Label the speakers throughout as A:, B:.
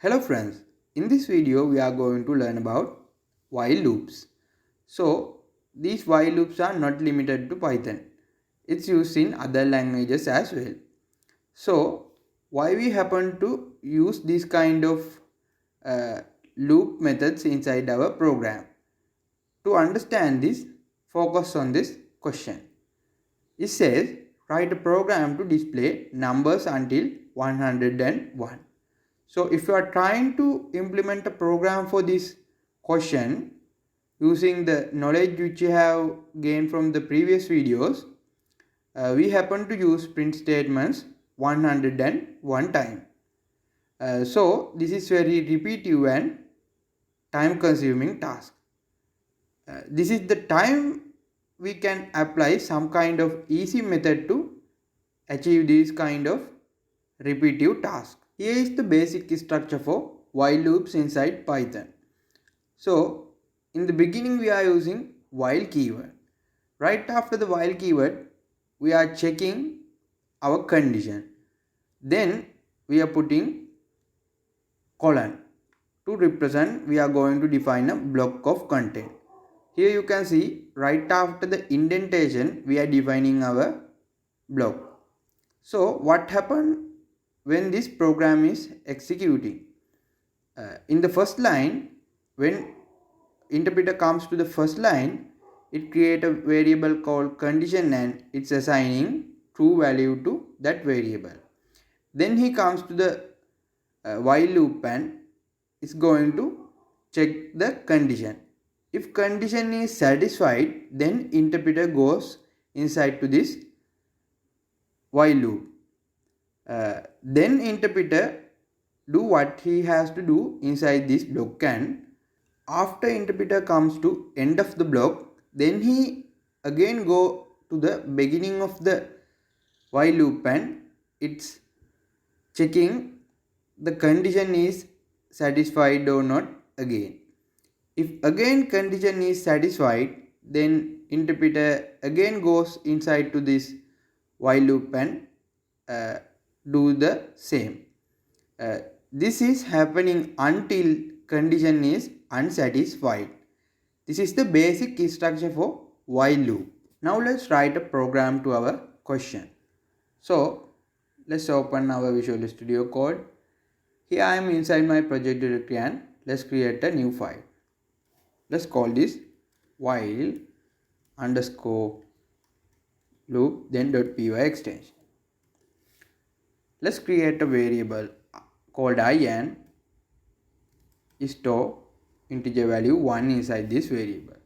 A: Hello friends, in this video we are going to learn about while loops. So these while loops are not limited to Python. It's used in other languages as well. So why we happen to use this kind of uh, loop methods inside our program? To understand this, focus on this question. It says write a program to display numbers until 101. So if you are trying to implement a program for this question using the knowledge which you have gained from the previous videos, we happen to use print statements 101 time. So this is very repetitive and time consuming task. This is the time we can apply some kind of easy method to achieve this kind of repetitive task. Here is the basic structure for while loops inside Python. So in the beginning we are using while keyword. Right after the while keyword we are checking our condition. Then we are putting colon. To represent, we are going to define a block of content. Here you can see right after the indentation we are defining our block. So what happened when this program is executing? In the first line, when interpreter comes to the first line, it creates a variable called condition and it's assigning true value to that variable. Then he comes to the while loop and is going to check the condition. If condition is satisfied, then interpreter goes inside to this while loop. Then interpreter do what he has to do inside this block, and after interpreter comes to end of the block, then he again go to the beginning of the while loop and it's checking the condition is satisfied or not again. If again condition is satisfied, then interpreter again goes inside to this while loop and do the same. This is happening until condition is unsatisfied. This is the basic structure for while loop. Now let's write a program to our question. So let's open our Visual Studio Code. Here I am inside my project directory and let's create a new file. Let's call this while underscore loop then .py extension. Let's create a variable called I and store integer value 1 inside this variable.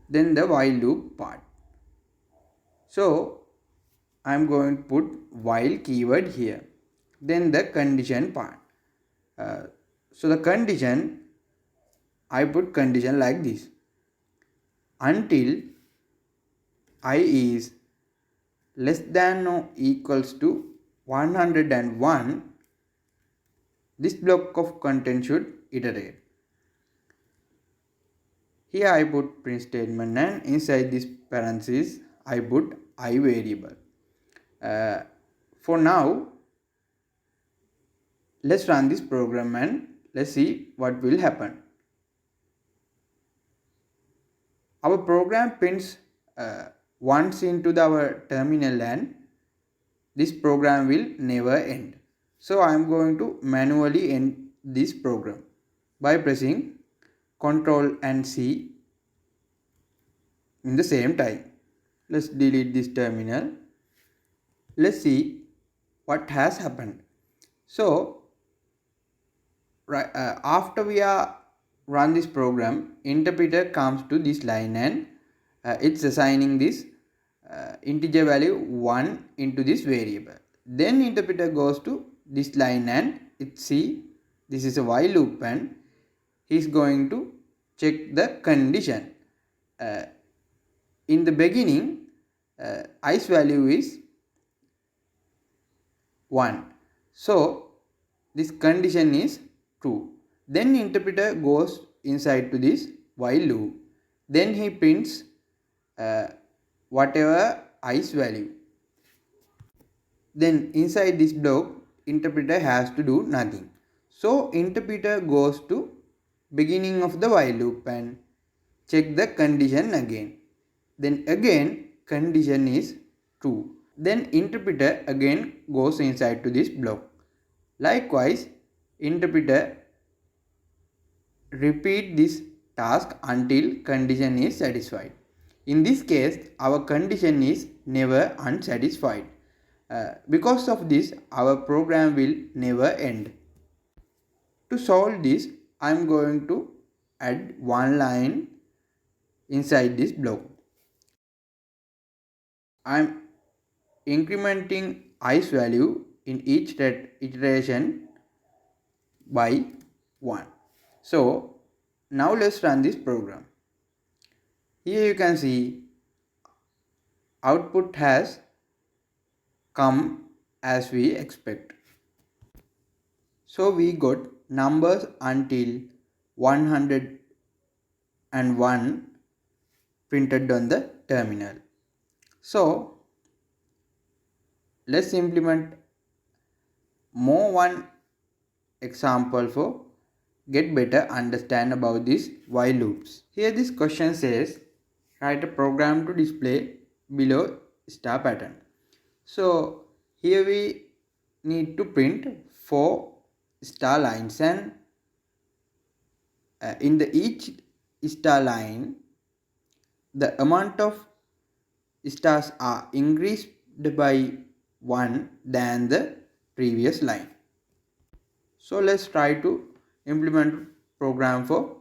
A: Then the while loop part. So I am going to put while keyword here. Then the condition part. So the condition, I put condition like this. Until I is less than or equals to 101, this block of content should iterate. Here I put print statement and inside this parenthesis I put I variable. For now, let's run this program and let's see what will happen. Our program prints once into our terminal and this program will never end. So I am going to manually end this program by pressing Ctrl and C in the same time. Let's delete this terminal. Let's see what has happened. So after we are run this program, interpreter comes to this line and it's assigning this integer value 1 into this variable. Then interpreter goes to this line and it see this is a while loop and he is going to check the condition. In the beginning, i's value is 1. So this condition is true. Then interpreter goes inside to this while loop. Then he prints whatever i's value. Then inside this block, interpreter has to do nothing. So interpreter goes to beginning of the while loop and check the condition again. Then again condition is true. Then interpreter again goes inside to this block. Likewise, interpreter repeat this task until condition is satisfied. In this case, our condition is never unsatisfied. Because of this, our program will never end. To solve this, I am going to add one line inside this block. I am incrementing i's value in each iteration by 1. So now let's run this program. Here you can see output has come as we expect. So we got numbers until 101 printed on the terminal. So let's implement one example for get better understand about these while loops. Here this question says write a program to display below star pattern. So here we need to print 4 star lines, and in the each star line the amount of stars are increased by 1 than the previous line. So let's try to implement program for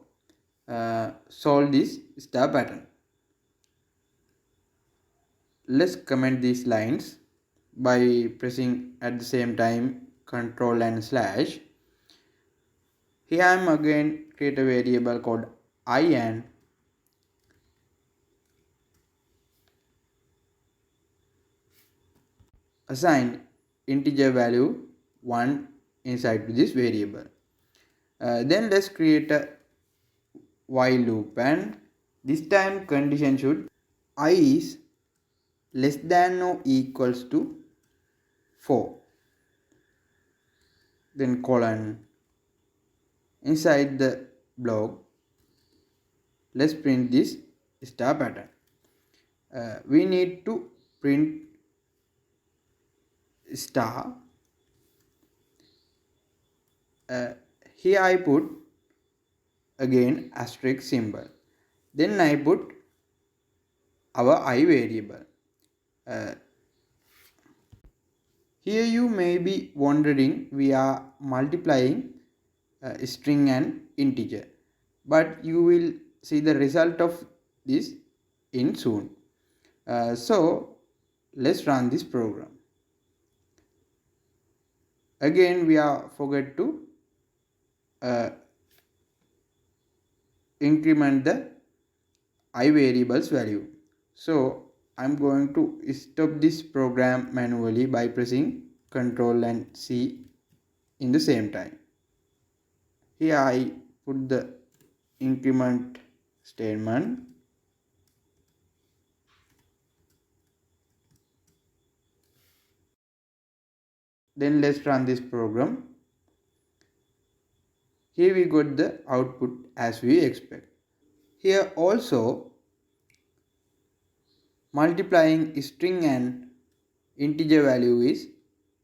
A: solve this star pattern. Let's comment these lines by pressing at the same time Ctrl and slash. Here I am again create a variable called I and assign integer value 1 inside to this variable. Then let's create a while loop, and this time condition should I is less than or equals to 4. Then colon. Inside the block, let's print this star pattern. We need to print star. Here I put again asterisk symbol. Then I put our I variable. Here you may be wondering, we are multiplying string and integer, but you will see the result of this in soon. So let's run this program. Again we are forget to increment the I variables value. So I'm going to stop this program manually by pressing Ctrl and C in the same time. Here I put the increment statement. Then let's run this program. Here we got the output as we expect. Here also multiplying string and integer value is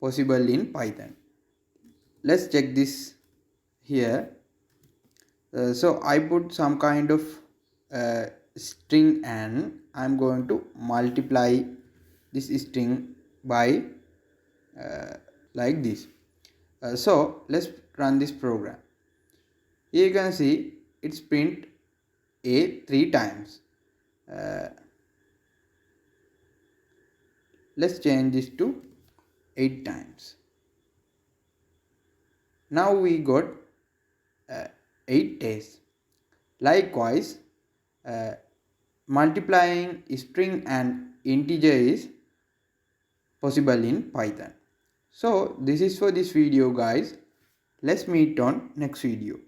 A: possible in Python. Let's check this here. So I put some kind of string and I'm going to multiply this string by like this. So let's run this program. Here you can see it's print a 3 times. Let's change this to 8 times. Now we got 8 days. Likewise, multiplying string and integer is possible in Python. So this is for this video guys. Let's meet on next video.